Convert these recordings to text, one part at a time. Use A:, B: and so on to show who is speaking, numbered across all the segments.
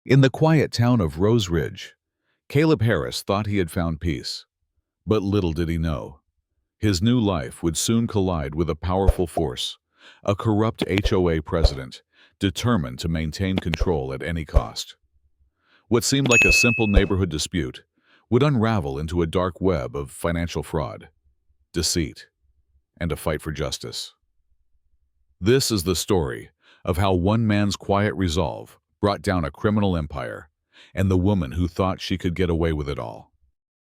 A: In the quiet town of Rose Ridge, Caleb Harris thought he had found peace. But little did he know, his new life would soon collide with a powerful force, a corrupt HOA president, determined to maintain control at any cost. What seemed like a simple neighborhood dispute would unravel into a dark web of financial fraud, deceit, and a fight for justice. This is the story of how one man's quiet resolve brought down a criminal empire and the woman who thought she could get away with it all.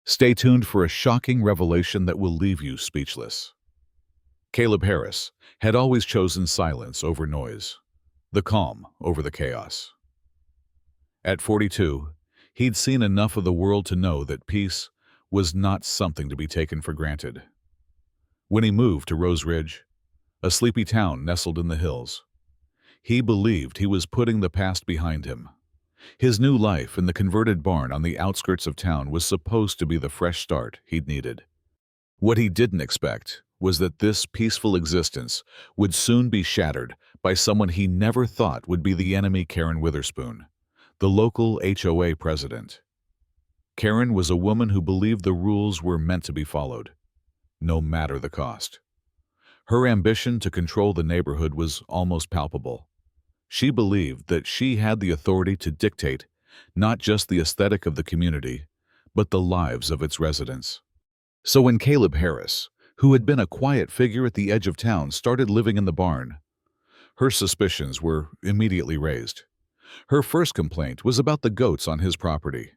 A: Stay tuned for a shocking revelation that will leave you speechless. Caleb Harris had always chosen silence over noise, the calm over the chaos. At 42, he'd seen enough of the world to know that peace was not something to be taken for granted. When he moved to Rose Ridge, a sleepy town nestled in the hills, he believed he was putting the past behind him. His new life in the converted barn on the outskirts of town was supposed to be the fresh start he'd needed. What he didn't expect was that this peaceful existence would soon be shattered by someone he never thought would be the enemy, Karen Witherspoon, the local HOA president. Karen was a woman who believed the rules were meant to be followed, no matter the cost. Her ambition to control the neighborhood was almost palpable. She believed that she had the authority to dictate not just the aesthetic of the community, but the lives of its residents. So when Caleb Harris, who had been a quiet figure at the edge of town, started living in the barn, her suspicions were immediately raised. Her first complaint was about the goats on his property.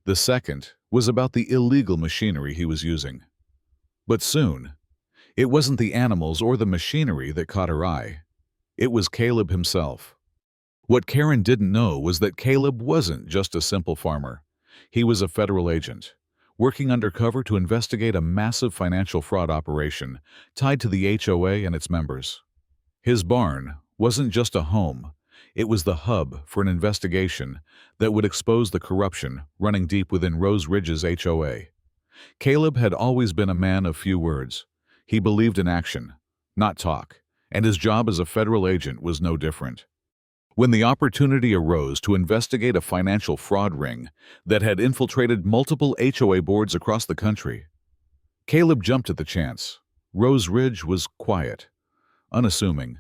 A: The second was about the illegal machinery he was using. But soon, it wasn't the animals or the machinery that caught her eye. It was Caleb himself. What Karen didn't know was that Caleb wasn't just a simple farmer. He was a federal agent, working undercover to investigate a massive financial fraud operation tied to the HOA and its members. His barn wasn't just a home. It was the hub for an investigation that would expose the corruption running deep within Rose Ridge's HOA. Caleb had always been a man of few words. He believed in action, not talk, and his job as a federal agent was no different. When the opportunity arose to investigate a financial fraud ring that had infiltrated multiple HOA boards across the country, Caleb jumped at the chance. Rose Ridge was quiet, unassuming,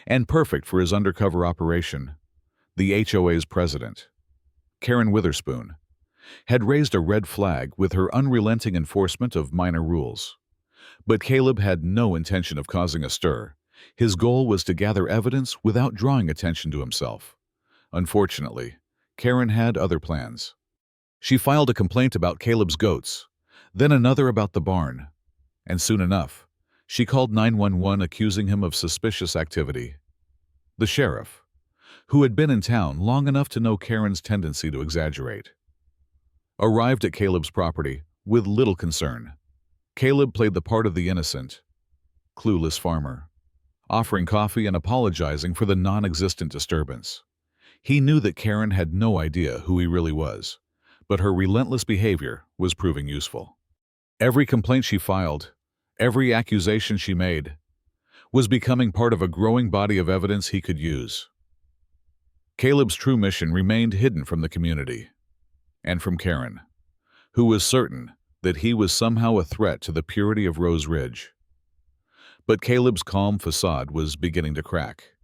A: and perfect for his undercover operation. The HOA's president, Karen Witherspoon, had raised a red flag with her unrelenting enforcement of minor rules. But Caleb had no intention of causing a stir. His goal was to gather evidence without drawing attention to himself. Unfortunately, Karen had other plans. She filed a complaint about Caleb's goats, then another about the barn, and soon enough, she called 911 accusing him of suspicious activity. The sheriff, who had been in town long enough to know Karen's tendency to exaggerate, arrived at Caleb's property with little concern. Caleb played the part of the innocent, clueless farmer, offering coffee and apologizing for the non-existent disturbance. He knew that Karen had no idea who he really was, but her relentless behavior was proving useful. Every complaint she filed, every accusation she made, was becoming part of a growing body of evidence he could use. Caleb's true mission remained hidden from the community, and from Karen, who was certain that he was somehow a threat to the purity of Rose Ridge. But Caleb's calm facade was beginning to crack.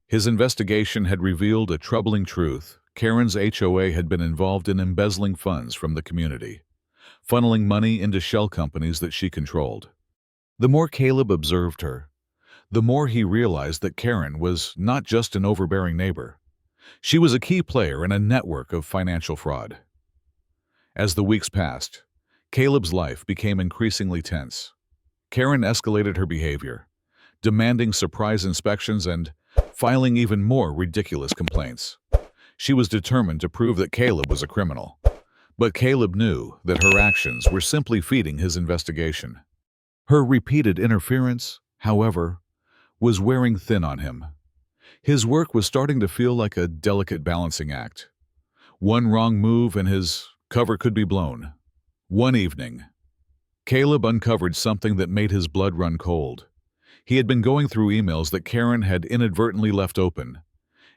A: His investigation had revealed a troubling truth. Karen's HOA had been involved in embezzling funds from the community, funneling money into shell companies that she controlled. The more Caleb observed her, the more he realized that Karen was not just an overbearing neighbor. She was a key player in a network of financial fraud. As the weeks passed, Caleb's life became increasingly tense. Karen escalated her behavior, demanding surprise inspections and filing even more ridiculous complaints. She was determined to prove that Caleb was a criminal, but Caleb knew that her actions were simply feeding his investigation. Her repeated interference, however, was wearing thin on him. His work was starting to feel like a delicate balancing act. One wrong move and his cover could be blown. One evening, Caleb uncovered something that made his blood run cold. He had been going through emails that Karen had inadvertently left open,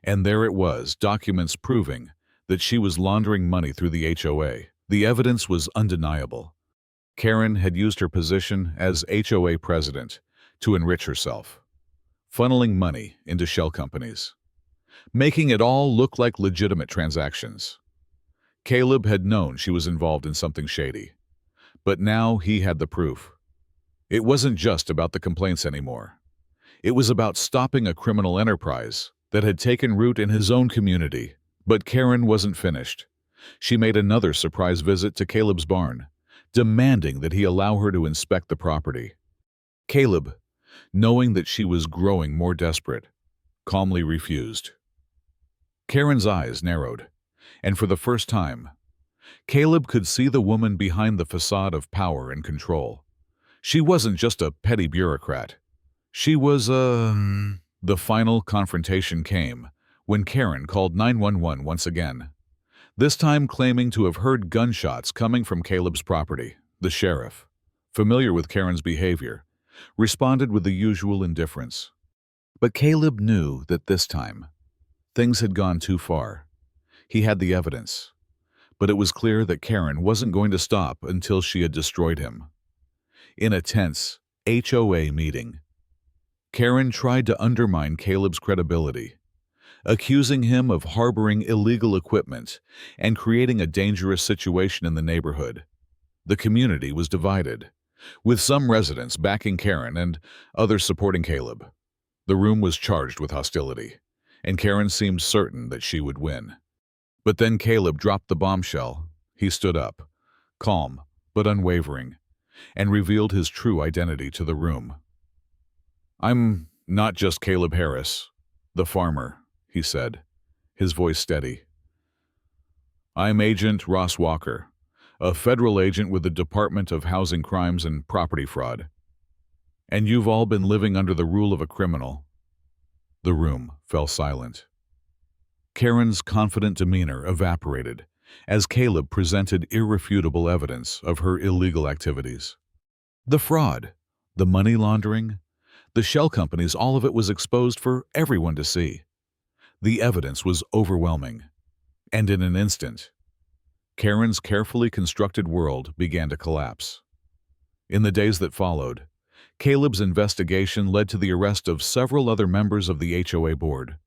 A: And there it was, documents proving that she was laundering money through the HOA. The evidence was undeniable. Karen had used her position as HOA president to enrich herself, funneling money into shell companies, making it all look like legitimate transactions. Caleb had known she was involved in something shady, but now he had the proof. It wasn't just about the complaints anymore. It was about stopping a criminal enterprise that had taken root in his own community. But Karen wasn't finished. She made another surprise visit to Caleb's barn, demanding that he allow her to inspect the property. Caleb, knowing that she was growing more desperate, calmly refused. Karen's eyes narrowed, and for the first time, Caleb could see the woman behind the facade of power and control. She wasn't just a petty bureaucrat. She was The final confrontation came when Karen called 911 once again, this time claiming to have heard gunshots coming from Caleb's property. The sheriff, familiar with Karen's behavior, responded with the usual indifference. But Caleb knew that this time, things had gone too far. He had the evidence, but it was clear that Karen wasn't going to stop until she had destroyed him. In a tense HOA meeting, Karen tried to undermine Caleb's credibility, accusing him of harboring illegal equipment and creating a dangerous situation in the neighborhood. The community was divided, with some residents backing Karen and others supporting Caleb. The room was charged with hostility, and Karen seemed certain that she would win. But then Caleb dropped the bombshell. He stood up, calm but unwavering, and revealed his true identity to the room. "I'm not just Caleb Harris, the farmer," he said, his voice steady. "I'm Agent Ross Walker, a federal agent with the Department of Housing Crimes and Property Fraud. And you've all been living under the rule of a criminal." The room fell silent. Karen's confident demeanor evaporated as Caleb presented irrefutable evidence of her illegal activities. The fraud, the money laundering, the shell companies, all of it was exposed for everyone to see. The evidence was overwhelming, and in an instant, Karen's carefully constructed world began to collapse. In the days that followed, Caleb's investigation led to the arrest of several other members of the HOA board,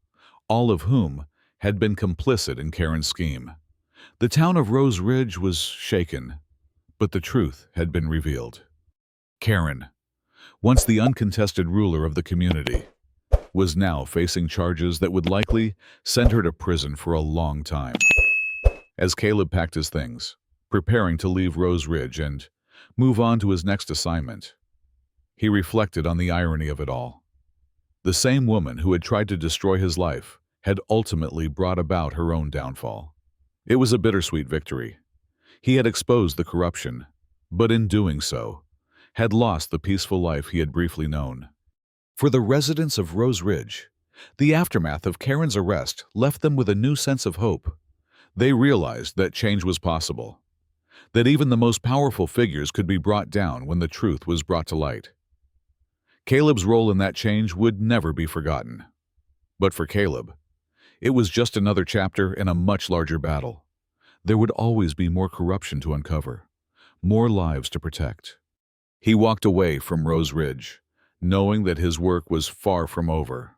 A: all of whom had been complicit in Karen's scheme. The town of Rose Ridge was shaken, but the truth had been revealed. Karen, once the uncontested ruler of the community, was now facing charges that would likely send her to prison for a long time. As Caleb packed his things, preparing to leave Rose Ridge and move on to his next assignment, he reflected on the irony of it all. The same woman who had tried to destroy his life had ultimately brought about her own downfall. It was a bittersweet victory. He had exposed the corruption, but in doing so, had lost the peaceful life he had briefly known. For the residents of Rose Ridge, the aftermath of Karen's arrest left them with a new sense of hope. They realized that change was possible, that even the most powerful figures could be brought down when the truth was brought to light. Caleb's role in that change would never be forgotten. But for Caleb, it was just another chapter in a much larger battle. There would always be more corruption to uncover, more lives to protect. He walked away from Rose Ridge, knowing that his work was far from over.